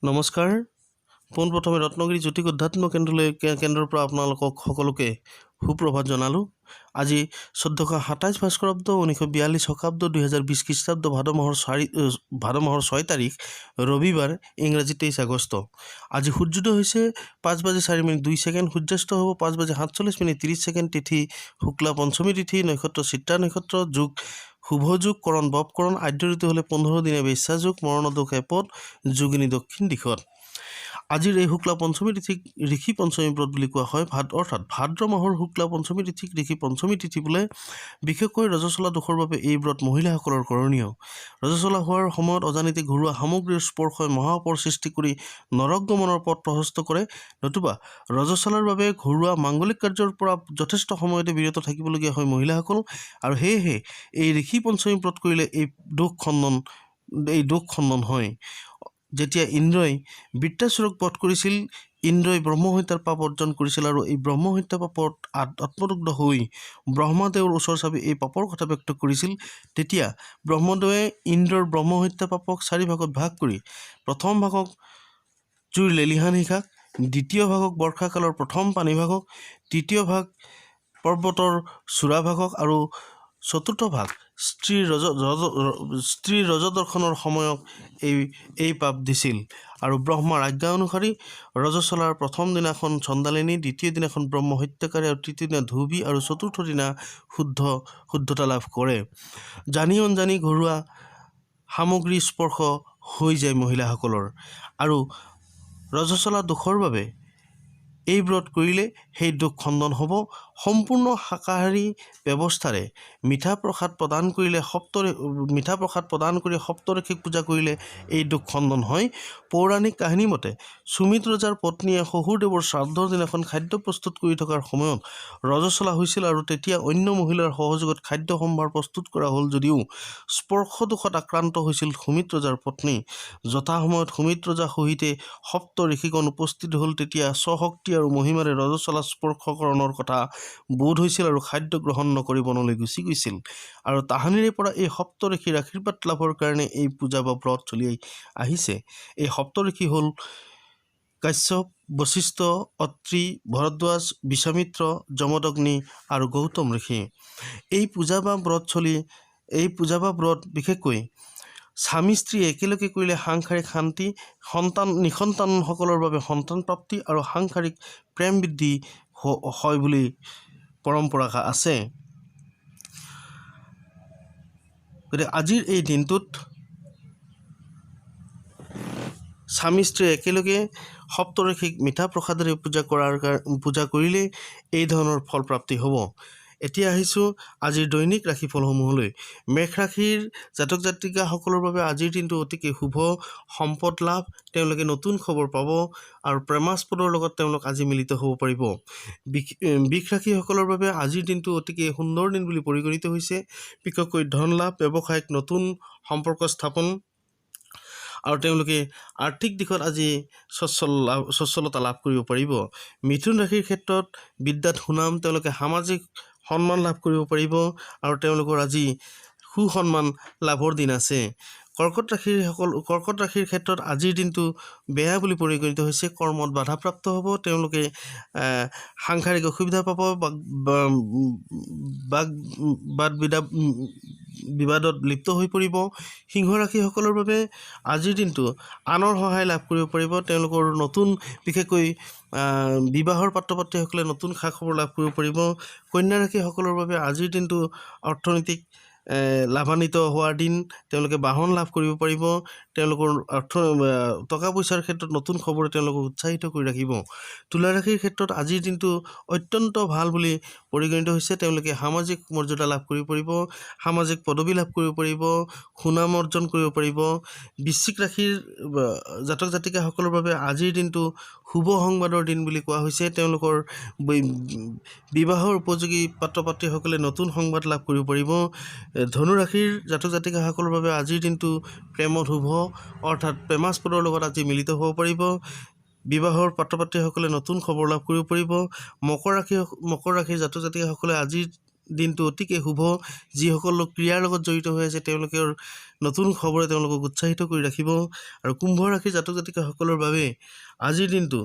নমস্কাৰ। পোনপ্ৰথমে ৰত্নগিৰি জ্যোতিক অধ্যাত্ম কেন্দ্ৰৰ পৰা আপোনালোকক সকলোকে সুপ্ৰভাত জনালোঁ। আজি 1427 ভাস্কৰাব্দ 1942 শকাব্দ 2020 খ্ৰীষ্টাব্দ ভাদ মাহৰ 6 তাৰিখ ৰবিবাৰ, ইংৰাজী 23 আগষ্ট। আজি সূৰ্যোদয় হৈছে 5:04:02, সূৰ্যাস্ত হ'ব 5:47:30। তিথি শুক্লা পঞ্চমী তিথি, নক্ষত্ৰ চিত্ৰা নক্ষত্ৰ, যোগ শুভ যোগ, কৰণ বপকৰণ, আদ্য ঋতু হ'লে 15 দিনে বেশ্যা যোগ, মৰণদোষ এপদ, যোগিনী দক্ষিণ দিশত। আজিৰ এই শুক্লা পঞ্চমী তিথিক ঋষি পঞ্চমী ব্ৰত বুলি কোৱা হয়। অৰ্থাৎ ভাদ্ৰ মাহৰ শুক্লা পঞ্চমী তিথিক ঋষি পঞ্চমী তিথি বোলে। বিশেষকৈ ৰজস্বলা দোষৰ বাবে এই ব্ৰত মহিলাসকলৰ কৰণীয়। ৰজস্বলা হোৱাৰ সময়ত অজানিতে ঘৰুৱা সামগ্ৰীৰ স্পৰ্শই মহাপাপৰ সৃষ্টি কৰি নৰক গমনৰ পথ প্ৰশস্ত কৰে। নতুবা ৰজস্বলাৰ বাবে ঘৰুৱা মাংগলিক কাৰ্যৰ পৰা যথেষ্ট সময়তে বিৰত থাকিবলগীয়া হয় মহিলাসকল। আৰু সেয়েহে এই ঋষি পঞ্চমী ব্ৰত কৰিলে এই দোষ খণ্ডন হয়। যেতিয়া ইন্দ্ৰই বৃত্ৰাসুৰক বধ কৰিছিল, ইন্দ্ৰই ব্ৰহ্মহত্যাৰ পাপ অৰ্জন কৰিছিল আৰু এই ব্ৰহ্মহত্যা পাপত আত্মদগ্ধ হৈ ব্ৰহ্মাদেৱৰ ওচৰ চাপি এই পাপৰ কথা ব্যক্ত কৰিছিল। তেতিয়া ব্ৰহ্মদেৱে ইন্দ্ৰৰ ব্ৰহ্মহত্যা পাপক 4 ভাগত ভাগ কৰি প্ৰথম ভাগক জুইৰ লেলিহান শিখাক, দ্বিতীয় ভাগক বৰ্ষাকালৰ প্ৰথম পানীভাগক, তৃতীয় ভাগ পৰ্বতৰ চূড়াভাগক আৰু চতুৰ্থ ভাগ স্ত্ৰীৰ ৰজদৰ্শনৰ সময়ক এই পাপ দিছিল। আৰু ব্ৰহ্মাৰ আজ্ঞা অনুসৰি ৰজস্বলাৰ প্ৰথম দিনাখন চণ্ডালিনী, দ্বিতীয় দিনাখন ব্ৰহ্ম হত্যাকাৰী আৰু তৃতীয় দিনা ধুবি আৰু চতুৰ্থ দিনা শুদ্ধতা লাভ কৰে। জানি অনজানি ঘৰুৱা সামগ্ৰী স্পৰ্শ হৈ যায় মহিলাসকলৰ। আৰু ৰজস্বলা দোষৰ বাবে এই ব্ৰত কৰিলে সেই দোষ খণ্ডন হ'ব। সম্পূৰ্ণ শাকাহাৰী ব্যৱস্থাৰে মিঠা প্ৰসাদ প্ৰদান কৰি সপ্তৰ্ষিক পূজা কৰিলে এই দোষ খণ্ডন হয়। পৌৰাণিক কাহিনী মতে সুমিত ৰজাৰ পত্নীয়ে শহুৰদেৱৰ শ্ৰাদ্ধৰ দিনাখন খাদ্য প্ৰস্তুত কৰি থকাৰ সময়ত ৰজস্বলা হৈছিল আৰু তেতিয়া অন্য মহিলাৰ সহযোগত খাদ্য সম্ভাৰ প্ৰস্তুত কৰা হ'ল যদিও স্পৰ্শ দোষত আক্ৰান্ত হৈছিল সুমিত ৰজাৰ পত্নী। যথাসময়ত সুমিত ৰজা সহিতে সপ্ত ঋষিগণ উপস্থিত হ'ল। তেতিয়া স্বশক্তি আৰু মহিমাৰে ৰজস্বলা স্পৰ্শকৰণৰ কথা বোধ হৈছিল আৰু খাদ্য গ্ৰহণ নকৰি বনলৈ গুচি গৈছিল। আৰু তাহানিৰে পৰা এই সপ্ত ঋষিৰ আশীৰ্বাদ লাভৰ কাৰণে এই পূজা বা ব্ৰত চলি আহিছে। এই সপ্ত ঋষি হ'ল কাশ্যপ, বশিষ্ঠ, অত্ৰি, ভৰদ্বাজ, বিশ্বামিত্ৰ, যমদগ্নি আৰু গৌতম ঋষি। এই পূজা বা ব্ৰত বিশেষকৈ স্বামী স্ত্ৰী একেলগে কৰিলে সাংসাৰিক শান্তি, নিসন্তানসকলৰ বাবে সন্তান প্ৰাপ্তি আৰু সাংসাৰিক প্ৰেম বৃদ্ধি হয় বুলি পৰম্পৰা আছে। গতিকে আজিৰ এই দিনটোত স্বামী স্ত্ৰী একেলগে সপ্তৰ্ষিক মিঠা প্ৰসাদেৰে পূজা কৰিলে এই ধৰণৰ ফল প্ৰাপ্তি হ'ব। এতিয়া আহিছোঁ আজিৰ দৈনিক ৰাশিফলসমূহলৈ। মেষ ৰাশিৰ জাতক জাতিকাসকলৰ বাবে আজিৰ দিনটো অতিকে শুভ। সম্পদ লাভ, তেওঁলোকে নতুন খবৰ পাব আৰু প্ৰেমাস্পদৰ লগত তেওঁলোক আজি মিলিত হ'ব পাৰিব। বৃষ ৰাশিসকলৰ বাবে আজিৰ দিনটো অতিকে সুন্দৰ দিন বুলি পৰিগণিত হৈছে। বিশেষকৈ ধন লাভ, ব্যৱসায়িক নতুন সম্পৰ্ক স্থাপন আৰু তেওঁলোকে আৰ্থিক দিশত আজি সচ্ছলতা লাভ কৰিব পাৰিব। মিথুন ৰাশিৰ ক্ষেত্ৰত বিদ্যাত সুনাম, তেওঁলোকে সামাজিক সন্মান লাভ কৰিব পাৰিব আৰু তেওঁলোকৰ আজি সুসন্মান লাভৰ দিন আছে। কৰ্কট ৰাশিৰ ক্ষেত্ৰত আজিৰ দিনটো বেয়া বুলি পৰিগণিত হৈছে। কৰ্মত বাধাপ্ৰাপ্ত হ'ব, তেওঁলোকে সাংসাৰিক অসুবিধা পাব, বিবাদত লিপ্ত হৈ পৰিব। সিংহ ৰাশিসকলৰ বাবে আজিৰ দিনটো আনৰ সহায় লাভ কৰিব পাৰিব। তেওঁলোকৰ বিশেষকৈ বিবাহৰ পাত্ৰ পাত্ৰীসকলে নতুন খা খবৰ লাভ কৰিব পাৰিব। কন্যা ৰাশিসকলৰ বাবে আজিৰ দিনটো অৰ্থনৈতিক লাভান্বিত হোৱাৰ দিন, তেওঁলোকে বাহন লাভ কৰিব পাৰিব। তেওঁলোকৰ টকা পইচাৰ ক্ষেত্ৰত নতুন খবৰে তেওঁলোকক উৎসাহিত কৰি ৰাখিব। তুলা ৰাশিৰ ক্ষেত্ৰত আজিৰ দিনটো অত্যন্ত ভাল বুলি পৰিগণিত হৈছে। তেওঁলোকে সামাজিক মৰ্যাদা লাভ কৰিব পাৰিব, সামাজিক পদবী লাভ কৰিব পাৰিব, সুনাম অৰ্জন কৰিব পাৰিব। বৃশ্চিক ৰাশিৰ জাতক জাতিকাসকলৰ বাবে আজিৰ দিনটো শুভ সংবাদৰ দিন বুলি কোৱা হৈছে। তেওঁলোকৰ বিবাহৰ উপযোগী পাত্ৰ পাত্ৰীসকলে নতুন সংবাদ লাভ কৰিব পাৰিব। ধনু ৰাশিৰ জাতক জাতিকাসকলৰ বাবে আজিৰ দিনটো প্ৰেমত শুভ, অৰ্থাৎ প্ৰেমাস্পদৰ লগত আজি মিলিত হ'ব পাৰিব। বিবাহৰ পাত্ৰ পাত্ৰীসকলে নতুন খবৰ লাভ কৰিব পাৰিব। মকৰ ৰাশিৰ জাতক জাতিকাসকলে আজিৰ দিনটো অতিকে শুভ। যিসকল লোক ক্ৰীড়াৰ লগত জড়িত হৈ আছে তেওঁলোকৰ নতুন খবৰে তেওঁলোকক উৎসাহিত কৰি ৰাখিব। আৰু কুম্ভ ৰাশিৰ জাতক জাতিকাসকলৰ বাবে আজিৰ দিনটো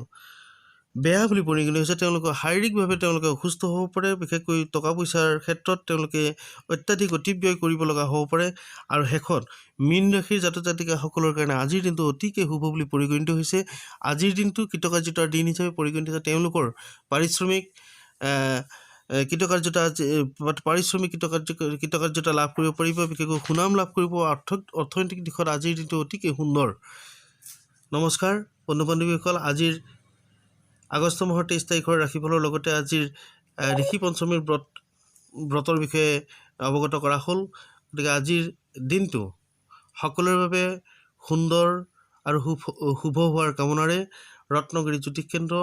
বেয়া বুলি পৰিগণিত হৈছে। তেওঁলোকৰ শাৰীৰিকভাৱে তেওঁলোকে অসুস্থ হ'ব পাৰে, বিশেষকৈ টকা পইচাৰ ক্ষেত্ৰত তেওঁলোকে অত্যাধিক অতিব্যয় কৰিব লগা হ'ব পাৰে। আৰু শেষত মীন ৰাশিৰ জাতক জাতিকাসকলৰ কাৰণে আজিৰ দিনটো অতিকে শুভ বুলি পৰিগণিত হৈছে। আজিৰ দিনটো কৃতকাৰ্যতাৰ দিন হিচাপে পৰিগণিত হৈছে। তেওঁলোকৰ পাৰিশ্ৰমিক কৃতকাৰ্যতা লাভ কৰিব পাৰিব, বিশেষকৈ সুনাম লাভ কৰিব। অৰ্থনৈতিক দিশত আজিৰ দিনটো অতিকে সুন্দৰ। নমস্কাৰ বন্ধু বান্ধৱীসকল, আজিৰ আগষ্ট মাহৰ 23 তাৰিখৰ ৰাশিফলৰ লগতে আজিৰ ঋষি পঞ্চমীৰ ব্ৰতৰ বিষয়ে অৱগত কৰা হ'ল। গতিকে আজিৰ দিনটো সকলোৰে বাবে সুন্দৰ আৰু শুভ হোৱাৰ কামনাৰে ৰত্নগিৰি জ্যোতিষ কেন্দ্ৰ